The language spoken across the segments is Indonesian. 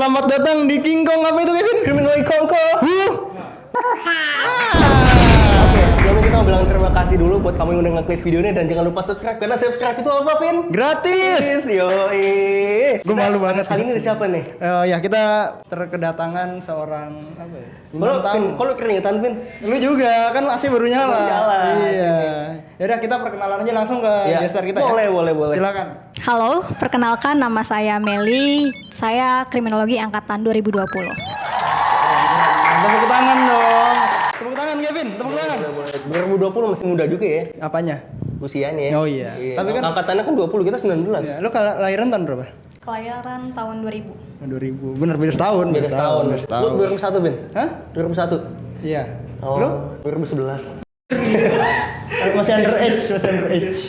selamat datang di King Kong. Apa itu Kevin? Kriminal Kongko. Oke, sebelumnya kita mau bilang terima kasih dulu buat kamu yang udah ngeklik video ini dan jangan lupa subscribe karena subscribe itu apa, Vin? Gratis. Yoi. Gue malu banget. Kali ini ada siapa nih? Ya kita terkedatangan seorang apa ya? Kalau Bintang tamu. kalau keringetan, Vin. Lu juga kan AC baru nyala. Baru nyala. Iya. Yaudah kita perkenalan aja langsung ke Ya, geser kita boleh, ya. boleh. Silakan. Halo, perkenalkan nama saya Meli. Saya kriminologi angkatan 2020. Tepuk tangan dong. Tepuk tangan Kevin, tepuk tangan. Boleh. 2020 masih muda juga ya Apanya? usianya ya. Oh iya. Tapi kan angkatannya kan 20, kita 19. ya, lu lahiran tahun berapa? Kelahiran tahun 2000. 2000. Bener beda setahun. Beda setahun. Lu 2001, Vin? Hah? 2001. Iya. Oh, Lu 2011. masih underage.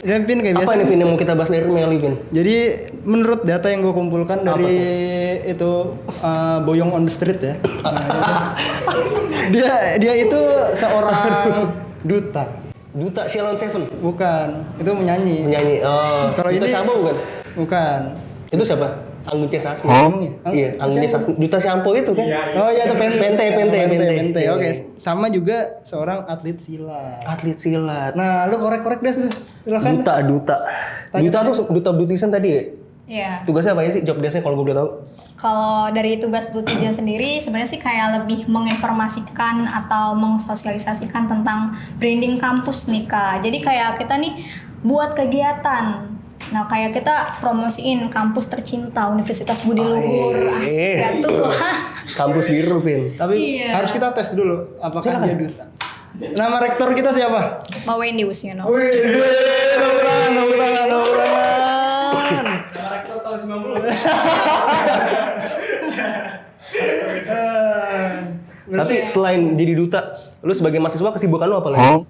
Dan Vin kayak biasa. Apa nih, Vin, yang mau kita bahas dari Meli, Vin? Jadi menurut data yang gue kumpulkan dari itu Boyong on the Street ya. dia itu seorang duta. Duta Shalon Seven. Bukan, itu menyanyi. Penyanyi. Kalau Duta ini- Sampo bukan? Bukan. Itu siapa? Anggun C. Sasmi. Iya, Anggun C. Sasmi. Duta Sampo itu kan? Oh iya itu Pente. Oke, sama juga seorang atlet silat. Atlet silat. Nah, lu korek-korek deh tuh. Silakan. Duta tuh duta Blutizen tadi ya? Iya. Tugasnya apa ya sih? Job desk-nya kalau gue boleh tahu. Kalau dari tugas Blutizen sendiri sebenarnya sih kayak lebih menginformasikan atau mensosialisasikan tentang branding kampus nih Kak. Jadi kayak kita nih buat kegiatan. Nah, kayak kita promosiin kampus tercinta Universitas Budi Luhur. Asik gak tuh? Kampus biru, Vin. Tapi Iya. harus kita tes dulu apakah dia duta. Nama rektor kita siapa? Mbak Wendy Usyono. Wih, tepuk tangan. Tapi selain jadi duta, lu sebagai mahasiswa kesibukan lu apa lagi?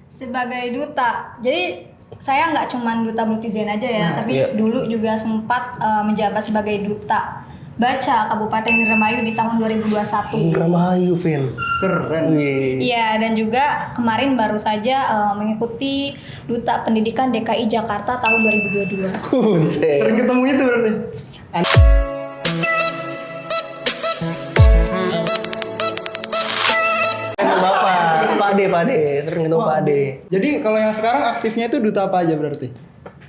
Sebagai duta, jadi saya nggak cuman duta Blutizen aja ya, tapi iya. dulu juga sempat menjabat sebagai duta baca Kabupaten Indramayu di tahun 2021. Indramayu, Vin. Keren. Wih. Iya, dan juga kemarin baru saja mengikuti Duta Pendidikan DKI Jakarta tahun 2022. Buset. Sering ketemu itu berarti. Bapak, Pak Ade, sering ketemu Pak Ade. Jadi kalau yang sekarang aktifnya itu duta apa aja berarti?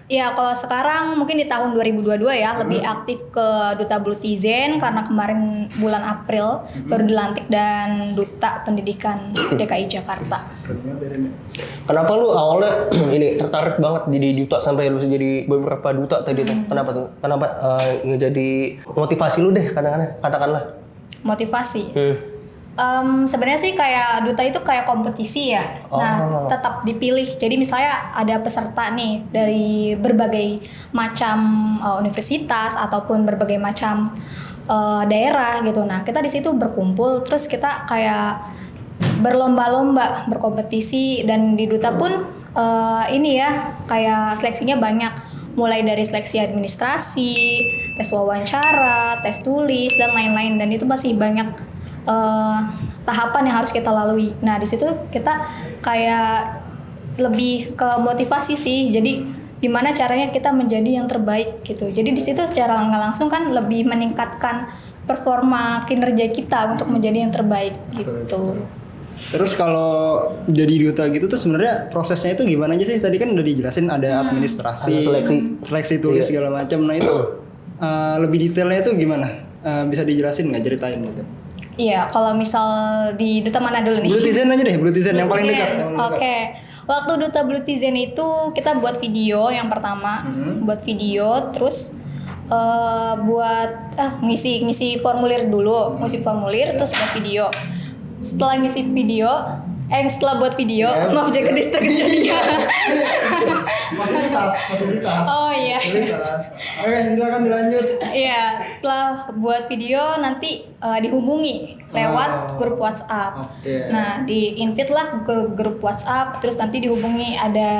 Iya, kalau sekarang mungkin di tahun 2022 ya lebih aktif ke Duta Blutizen karena kemarin bulan April baru dilantik dan Duta Pendidikan DKI Jakarta. Kenapa lu awalnya ini tertarik banget jadi duta sampai lu jadi beberapa duta tadi tuh? Kenapa tuh? Kenapa ngejadi motivasi lu deh kadang-kadang katakanlah? Motivasi. Sebenarnya sih kayak duta itu kayak kompetisi ya. Nah, tetap dipilih. Jadi misalnya ada peserta nih dari berbagai macam universitas ataupun berbagai macam daerah gitu. Nah, kita di situ berkumpul terus kita kayak berlomba-lomba, berkompetisi dan di duta pun ini ya kayak seleksinya banyak. Mulai dari seleksi administrasi, tes wawancara, tes tulis dan lain-lain dan itu masih banyak tahapan yang harus kita lalui. Nah di situ kita kayak lebih ke motivasi sih. Jadi gimana caranya kita menjadi yang terbaik gitu. Jadi di situ secara nggak langsung kan lebih meningkatkan performa kinerja kita untuk menjadi yang terbaik gitu. Terus kalau jadi duta gitu tuh sebenarnya prosesnya itu gimana aja sih? Tadi kan udah dijelasin ada administrasi, Ada seleksi tulis segala macam. Nah itu lebih detailnya itu gimana? Bisa dijelasin nggak, ceritain gitu? Iya, kalau misal di duta mana dulu nih? Blutizen aja deh, Blutizen yang paling dekat. Oke. Waktu duta Blutizen itu kita buat video yang pertama, buat video, terus buat ngisi formulir dulu, ngisi formulir, terus buat video. Setelah ngisi video, setelah buat video, maaf jaga distrik jadinya. Fasilitas. Oh iya. Oke, silakan dilanjut. Iya, setelah buat video nanti dihubungi lewat grup WhatsApp. Oke. Nah, di invite lah grup WhatsApp, terus nanti dihubungi ada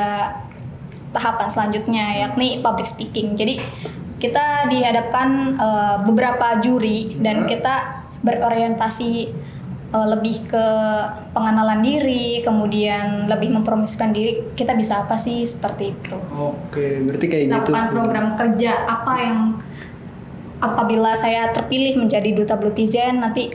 tahapan selanjutnya yakni public speaking. Jadi kita dihadapkan beberapa juri dan kita berorientasi lebih ke pengenalan diri, kemudian lebih mempromosikan diri, kita bisa apa sih, seperti itu. Oke, berarti kayak gitu. Lakukan program kerja apa apabila saya terpilih menjadi duta Blutizen nanti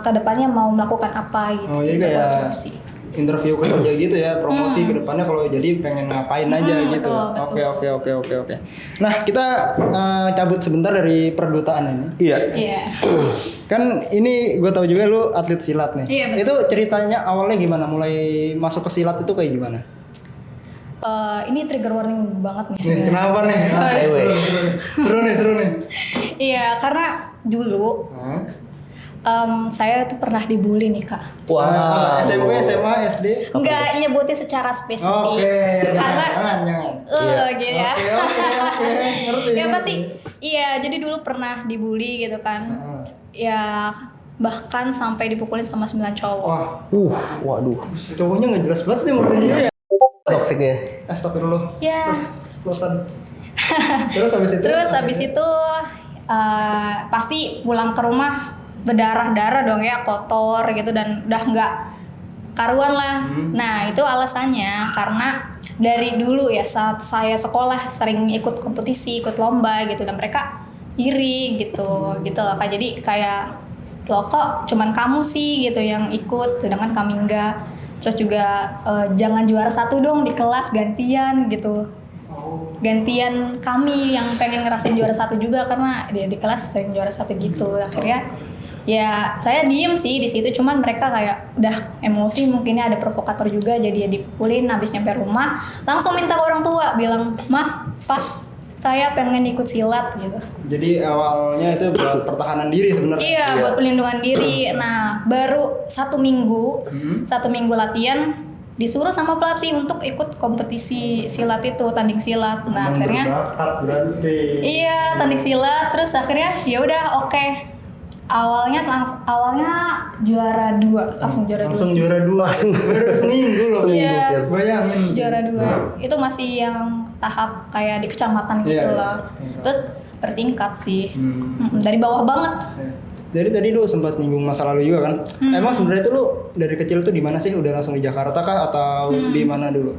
kedepannya mau melakukan apa gitu. Oh, jadi kayak Promosi. interview kerja gitu ya, promosi ke depannya kalau jadi pengen ngapain aja gitu. betul. Oke. Nah, kita cabut sebentar dari perdutaan ini. Iya. Iya. Kan ini gue tahu juga lu atlet silat nih. Iya, betul. Itu ceritanya awalnya gimana? Mulai masuk ke silat itu kayak gimana? Ini trigger warning banget nih sebenarnya. Kenapa nih? Anyway. Seru nih. Iya, karena dulu saya tuh pernah dibully nih kak. Wah. SMP, SMA, SD. Nggak nyebutin secara spesifik. Karena jangan. gitu ya. Oke, ngerti. Ya pasti. Iya, jadi dulu pernah dibully gitu kan. Ya bahkan sampai dipukulin sama 9 cowok. Wah, Waduh. cowoknya nggak jelas banget nih modelnya ya. Toksiknya. Astagfirullah. Ya. Explosan. Terus habis itu pasti pulang ke rumah berdarah-darah dong ya, kotor gitu dan udah nggak karuan lah. Nah itu alasannya karena dari dulu ya saat saya sekolah sering ikut kompetisi, ikut lomba gitu dan mereka iri gitu loh kak. Jadi kayak loh kok cuman kamu sih gitu yang ikut sedangkan kami enggak. Terus juga jangan juara 1 dong di kelas, gantian gitu. Gantian kami yang pengen ngerasain juara 1 juga karena dia di kelas sering juara 1 gitu. Akhirnya ya saya diem sih di situ, cuman mereka kayak udah emosi, mungkinnya ada provokator juga jadi ya dipukulin. Habis nyampe rumah langsung minta ke orang tua, bilang mah pak saya pengen ikut silat gitu. jadi awalnya itu buat pertahanan diri sebenarnya. Iya, buat pelindungan diri. Nah baru 1 minggu 1 minggu latihan disuruh sama pelatih untuk ikut kompetisi silat itu, tanding silat. Nah akhirnya berbakat berarti. iya tanding silat, terus akhirnya ya udah oke. Awalnya juara 2, langsung juara 2. Langsung juara 2. Langsung baru seminggu loh. Iya. Bayangin. Juara 2. Itu masih yang tahap kayak di kecamatan gitu Iya, loh. iya. Terus bertingkat sih. Dari bawah banget. Jadi tadi lu sempat nyinggung masa lalu juga kan? Emang sebenarnya itu lu dari kecil tuh di mana sih? Udah langsung di Jakarta kah atau di mana dulu?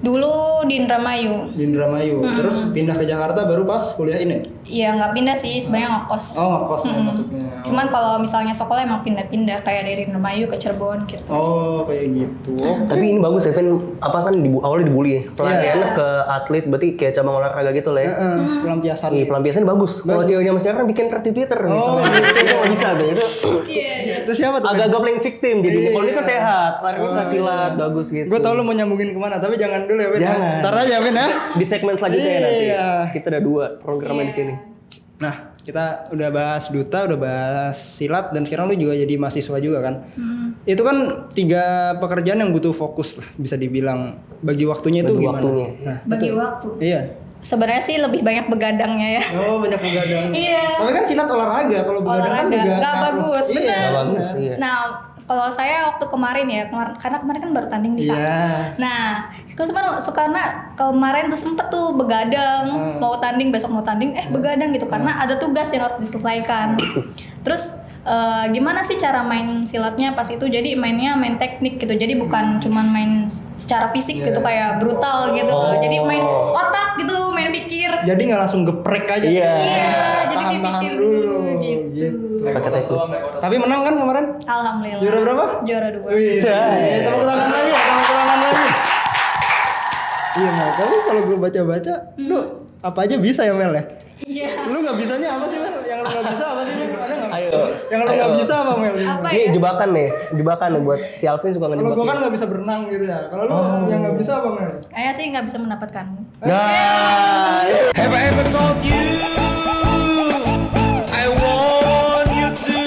Dulu di Indramayu. Di Indramayu. Terus pindah ke Jakarta baru pas kuliah ini? Iya nggak pindah sih, sebenarnya ngekos. Oh, ngekos ya masuknya. Cuman kalau misalnya sekolah emang pindah-pindah kayak dari Indramayu ke Cirebon gitu. Oh, kayak gitu. Oke. Tapi ini bagus ya, Vin. Apa kan awalnya dibully ya? Pelatihannya ke atlet, berarti kayak cabang olahraga gitu lah ya. Pelampiasan. Iya, pelampiasannya bagus. Kalau cewek zaman sekarang bikin thread di Twitter misalnya. Itu nggak bisa tuh. Itu Iya. Itu siapa tuh? agak-agak playing victim jadinya. Kalau ini kan sehat, larinya ke silat, bagus gitu. Gue tau lu mau nyambungin kemana, tapi jangan dulu ya, Win. Jangan. Ntar aja, Win ya. Di segmen selanjutnya ya nanti. Iya. Kita ada 2 programnya di sini. Nah, kita udah bahas duta, udah bahas silat, dan sekarang lu juga jadi mahasiswa juga kan. Itu kan 3 pekerjaan yang butuh fokus lah, bisa dibilang. Bagi waktunya itu Bagi gimana? waktunya. Nah, Bagi betul. waktu. Iya. Sebenarnya sih lebih banyak begadangnya ya. Oh, banyak begadang. Iya. Tapi kan silat olahraga, kalau begadang kan Olahraga, juga nggak ngaruh. bagus, Iya, bener. Nggak bagus, iya. Nah, kalau saya waktu kemarin ya, karena kemarin kan baru tanding nih kak. Iya. Nah, aku sebenarnya karena kemarin tuh sempet tuh begadang, mau tanding besok mau tanding, begadang gitu karena ada tugas yang harus diselesaikan. Terus gimana sih cara main silatnya pas itu? Jadi mainnya main teknik gitu, jadi bukan cuman main secara fisik gitu kayak brutal gitu. Jadi main otak gitu, main pikir. Jadi nggak langsung geprek aja. Iya. Iya, jadi Tahan-tahan dipikir dulu. gitu. Pakai teknik. Tapi menang kan kemarin? Alhamdulillah. Juara berapa? Juara 2. Wih, tepuk tangan lagi, tepuk tangan lagi. Iya Mel, tapi kalau gue baca-baca, lu apa aja bisa ya Mel ya? Iya. Lu nggak bisanya apa sih Mel? Yang lu nggak bisa apa sih Mel? Ada nggak? Ayo. Yang lu nggak bisa apa Mel? Apa Ini ya? jebakan nih buat si Alvin suka Kalau ngejebak. gue kan nggak bisa berenang gitu ya. Kalau lu yang nggak bisa apa Mel? Saya sih nggak bisa mendapatkanmu. Nah, Have I ever told you I want you to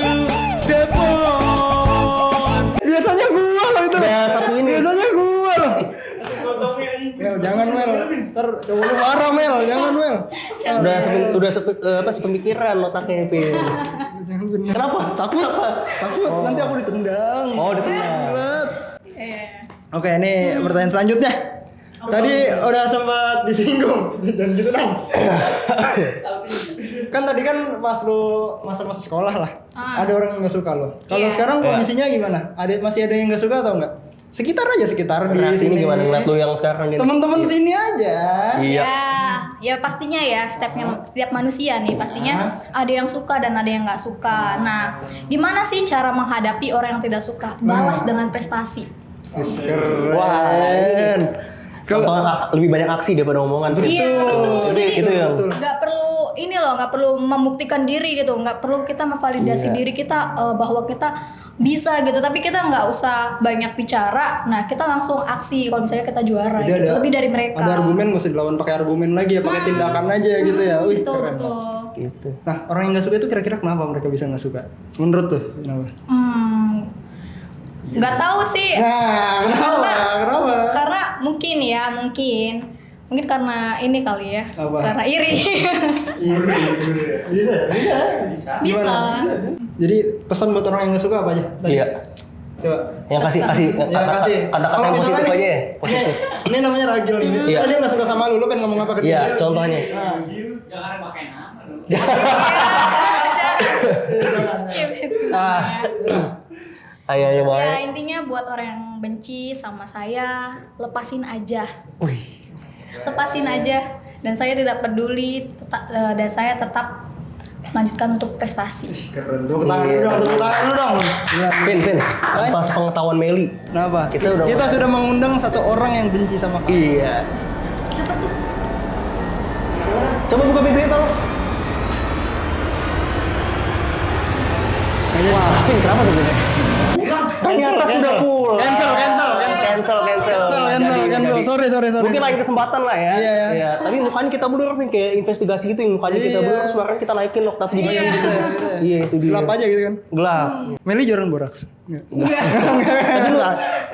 depart? Biasanya gua loh itu. udah satu ini. Biasanya gua loh. Mel, jangan Mel. Ntar cowok lu marah Mel, jangan Mel. Udah sepemikiran otaknya Vin. Jangan bener. Kenapa? Takut. Takut. Nanti aku ditendang. Oh, ditendang. Ribet. Iya. Oke, ini pertanyaan selanjutnya. Tadi udah sempat disinggung dan gitu dong. Kan tadi kan pas lu masa-masa sekolah lah, ada orang yang nggak suka lo. Kalau Iya. sekarang Iya. kondisinya gimana? Masih ada yang nggak suka atau enggak? Sekitar aja, sekitar di Reaksi sini. ini gimana ngeliat lu yang sekarang gitu? Teman-teman sini aja. Iya. Ya, ya pastinya ya setiap manusia nih pastinya ada yang suka dan ada yang nggak suka. Nah, gimana sih cara menghadapi orang yang tidak suka? Balas dengan prestasi. Keren. Contoh lebih banyak aksi daripada omongan. Iya, betul. Jadi Itu yang nggak perlu nggak perlu membuktikan diri gitu, nggak perlu kita memvalidasi diri kita bahwa kita bisa gitu, tapi kita nggak usah banyak bicara. Nah, kita langsung aksi kalau misalnya kita juara Jadi gitu, lebih dari mereka. Ada argumen nggak usah dilawan pakai argumen lagi ya, pakai tindakan aja gitu ya. Wih, Betul, keren. betul. gitu. Nah, orang yang nggak suka itu kira-kira kenapa mereka bisa nggak suka? Menurut tuh kenapa? Nggak tahu sih. Nah, kenapa? Karena mungkin karena ini kali ya. Apa? Karena iri. Bisa. Bisa. Gimana? Jadi pesan buat orang yang nggak suka apa aja? Tadi? Iya. Coba. Yang kasih Ya, kasih. kata-kata Kalau yang misalnya positif nih, aja ya, positif. Ini namanya Ragil nih. Iya. Misalnya dia nggak suka sama lu pengen ngomong apa ke dia? Iya, contohnya. Jangan pakai nama. Skip. Ayo Ya baik. intinya buat orang yang benci sama saya, lepasin aja. Wih. Lepasin aja. Dan saya tidak peduli, dan saya tetap lanjutkan untuk prestasi. Keren. Tepuk tangan dulu dong. Gila. Vin, atas pengetahuan Meli. Kenapa? Kita sudah mengundang satu orang yang benci sama kamu. Iya. Coba buka pintunya tolong. Wah, Vin kenapa tuh Vin? Ternyata sudah pulang. Cancel. Sorry. Mungkin lain kesempatan lah ya. Iya. Tapi mukanya kita blur Vin, kayak investigasi gitu, mukanya kita blur, suaranya kita naikin oktav dikit. Iya, itu dia. Gelap aja gitu kan. Gelap. Meli jualan boraks. Tapi lu,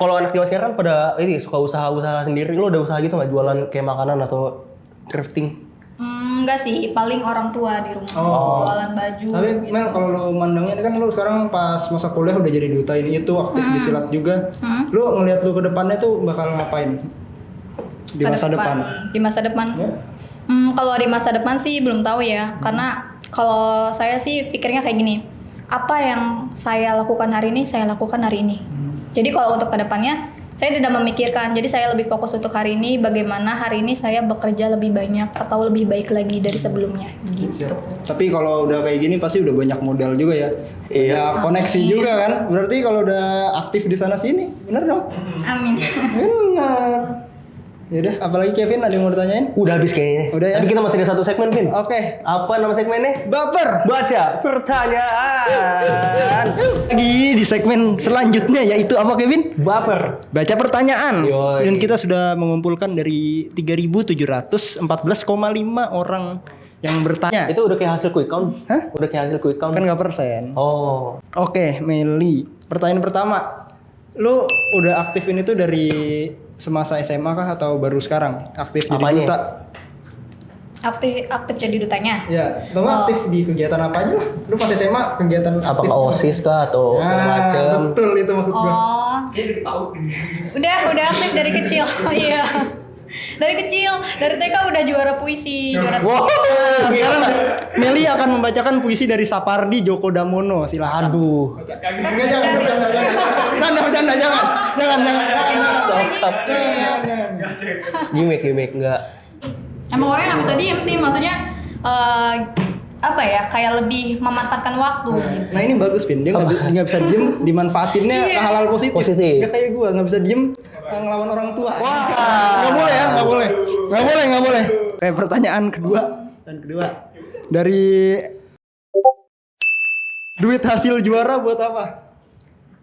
kalau anak zaman sekarang pada ini suka usaha-usaha sendiri, lu udah usaha gitu nggak jualan kayak makanan atau thrifting? Enggak sih, paling orang tua di rumah jualan baju. Tapi Mel kalau lu mandangnya kan lu sekarang pas masa kuliah udah jadi duta ini itu aktif di silat juga. Lu ngelihat lu ke depannya tuh bakal ngapain? Di masa depan. Di masa depan. Ya. Kalau di masa depan sih belum tahu ya, karena kalau saya sih pikirnya kayak gini, apa yang saya lakukan hari ini, saya lakukan hari ini. Jadi kalau untuk kedepannya, saya tidak memikirkan, jadi saya lebih fokus untuk hari ini, bagaimana hari ini saya bekerja lebih banyak atau lebih baik lagi dari sebelumnya, gitu. Tapi kalau udah kayak gini pasti udah banyak modal juga ya. Iya. Banyak koneksi juga kan. Berarti kalau udah aktif di sana sini, bener dong? Amin. Benar. Yaudah, apalagi Kevin ada yang mau ditanyain? Udah habis kayaknya. Udah ya? Tapi kita masih ada satu segmen, Vin. Oke. Apa nama segmennya? Baper. Baca pertanyaan. Lagi di segmen selanjutnya yaitu apa Kevin? Baper. Baca pertanyaan. Yoi. Dan kita sudah mengumpulkan dari 3.714,5 orang yang bertanya. Itu udah kayak hasil quick count? Hah? Udah kayak hasil quick count? Kan nggak persen. Oh. Oke, Meli. Pertanyaan pertama. Lu udah aktif ini tuh dari semasa SMA kah atau baru sekarang aktif jadi Apanya? duta? Aktif jadi dutanya. Ya, atau aktif di kegiatan apa aja lah. Lu pas SMA kegiatan aktif. Apakah OSIS kah atau segala macem? Betul itu maksud gua. Oh, udah aktif dari kecil. Iya. Dari kecil, dari TK udah juara puisi, juara Wow. Nah, sekarang Meli akan membacakan puisi dari Sapardi Djoko Damono. Silahkan. Aduh. Jangan. Stop. Gimik enggak. Emang orangnya nggak bisa diem sih, maksudnya apa ya, kayak lebih memanfaatkan waktu gitu. Nah ini bagus Vin, dia nggak bisa diem, dimanfaatinnya ke hal-hal positif. Positif. Nggak kayak gue, nggak bisa diem ngelawan orang tua. Wah. Nggak boleh ya, nggak boleh. Kayak pertanyaan kedua dari duit hasil juara buat apa?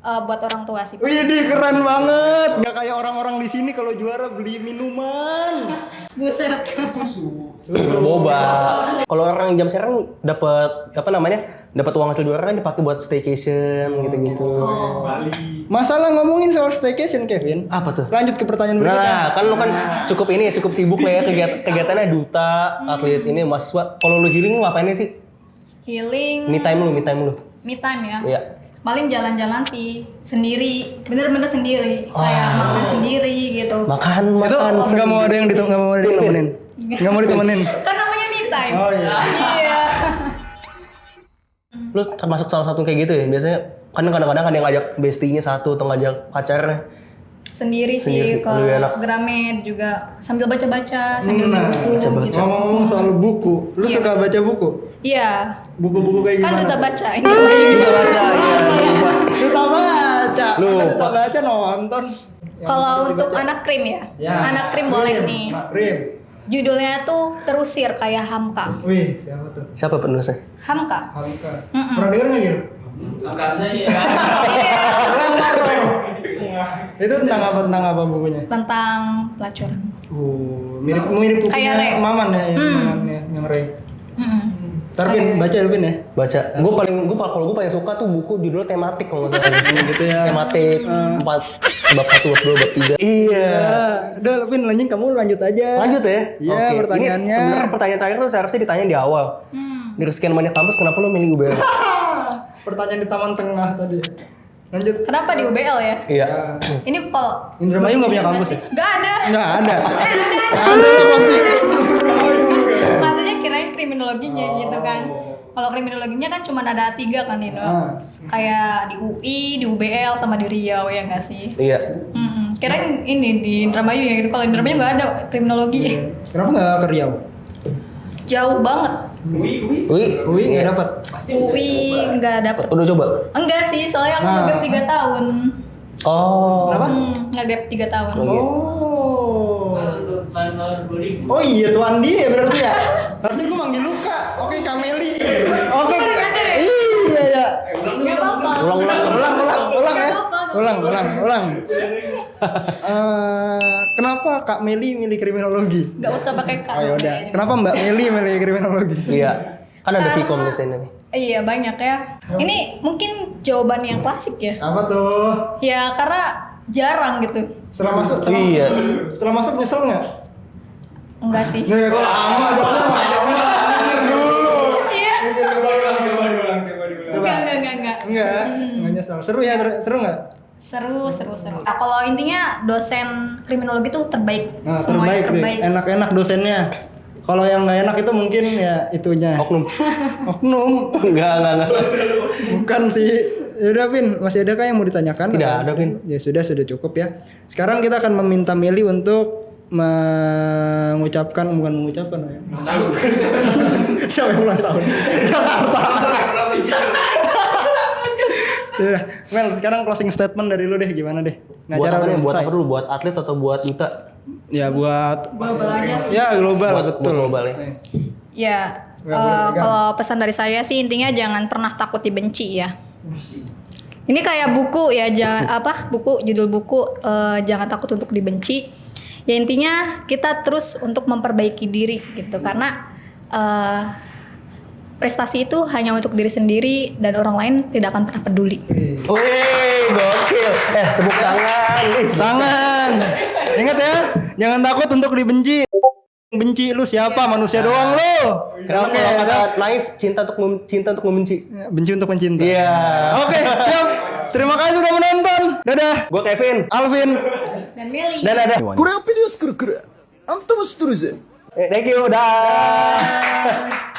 Buat orang tua sih. Wih, keren banget. Nggak kayak orang-orang di sini kalau juara beli minuman. Buset. Boba. Kalau orang jam sekarang dapat apa namanya? Dapat uang hasil juara kan dipakai buat staycation gitu-gitu. Masalah ngomongin soal staycation Kevin. Apa tuh? Lanjut ke pertanyaan berikutnya. Nah, kan lu kan cukup sibuk lah ya kegiatannya duta, atlet ini mahasiswa. Kalau lu healing lu ngapainnya sih? Healing. Me time lu. Me time ya. Iya. Paling jalan-jalan sih sendiri, bener-bener sendiri, kayak makan sendiri gitu. Makan. Itu nggak mau ada yang ditemenin. Nggak mau ditemenin. Kan namanya me time. Oh iya. Iya. Lu termasuk salah satu kayak gitu ya? Biasanya kan kadang-kadang ada yang ngajak bestinya satu atau ngajak pacarnya. sendiri Sendiri, sih ke lebih enak. Gramet juga sambil baca-baca sambil beli buku baca-baca. gitu. Ngomong-ngomong soal buku, lu suka baca buku? Iya, Buku-buku kayak kan gimana? duta tuh? baca Indramayu. Juga baca ya. Duta baca. Lupa. Duta baca nonton. Yang Kalau harus untuk dibaca. anak krim ya, Ya, anak krim boleh nih. Anak krim. Judulnya tuh Terusir kayak Hamka. Wih, siapa tuh? Siapa penulisnya? Hamka. Hamka. Pernah denger nggak Gil? Angkatnya ya. Itu tentang apa bukunya? Tentang pelacuran. Mirip Kayak Ray. bukunya Maman ya, yang Ray. Mm-mm. Tarpin, baca Lupin ya? Baca. Kalau gue paling suka tuh buku judulnya tematik kalau nggak salah. Gitu ya. Tematik 4 bab 1, bab 2, bab 3. Iya. Ya, udah Lupin lanjut, kamu lanjut aja. Lanjut ya? Iya, Oke. pertanyaannya. Ini sebenarnya pertanyaan terakhir tuh seharusnya ditanya di awal. Dari sekian banyak kampus kenapa lo milih UBL? Pertanyaan di taman tengah tadi. Lanjut. Kenapa di UBL ya? Iya. Ini kalau Indramayu nggak punya kampus ya? Gak ada. Nggak ada. Nggak ada lah pasti. Maksudnya kirain kriminologinya gitu kan. Kalau kriminologinya kan cuma ada 3 kan Dino. Kayak di UI, di UBL sama di Riau ya nggak sih? Iya. Kirain ini di Indramayu ya gitu. Kalau Indramayu nggak ada kriminologi. Kenapa nggak ke Riau? Jauh banget. Wih, Wih, nggak dapat. UI nggak dapet. udah coba? Enggak sih, soalnya aku Nah. nge-gap 3 tahun. Oh. Kenapa? Nge-gap 3 tahun. Oh. Tahun 2000. Oh iya, tuan dia berarti ya. Harusnya gue manggil Luka. Oke, Kameli. Oke. Iya ya. Gak apa-apa. Ulang. Ya. Gak apa-apa. Ulang. Kenapa Kak Meli milih kriminologi? Gak usah pakai kata. Oh yaudah. Kenapa Mbak Meli milih kriminologi? Iya. Kan ada Karena- Vkom di sini nih. Iya banyak ya. Ini mungkin jawaban yang klasik ya. Apa tuh? Ya karena jarang gitu. Setelah masuk, Iya. Setelah masuk nyesel nggak? Enggak sih. Nggak ya, kok lama jawabnya dulu. Iya. Coba. Enggak. Enggak nyesel. Seru ya, seru nggak? Seru. Nah, kalau intinya dosen kriminologi tuh terbaik. Nah, Semuanya terbaik deh. Enak-enak dosennya. Kalau yang nggak enak itu mungkin ya itunya. Oknum. Oknum. Enggak. Bukan sih. Yaudah Pin, masih ada kah yang mau ditanyakan? Tidak Atau- ada, Pin. Ya sudah cukup ya. Sekarang kita akan meminta Meli untuk mengucapkan ya. Siapa yang ulang tahun? Jakarta. Ya, Mel, sekarang closing statement dari lu deh, gimana deh? Buat Acara apa udah nih? Buat selesai. apa dulu? Buat atlet atau buat duta? Ya buat Global aja sih. ya global Buat betul. global ya. Ya, Nggak boleh pegang. kalau pesan dari saya sih intinya jangan pernah takut dibenci ya. Ini kayak buku ya, judul buku jangan takut untuk dibenci. Ya intinya kita terus untuk memperbaiki diri gitu karena prestasi itu hanya untuk diri sendiri dan orang lain tidak akan pernah peduli. Wih, gokil. Tepuk tangan. Tangan. Ingat ya, jangan takut untuk dibenci. Benci lu siapa? Manusia doang lu. Kenapa Oke, kalau kata ya. naif cinta untuk membenci? Benci untuk mencinta. Iya. Oke, siap. Terima kasih sudah menonton. Dadah. Gue Kevin. Alvin. Dan Meli. Dan ada. Kurang video skru. Antum setuju. Thank you. Dah.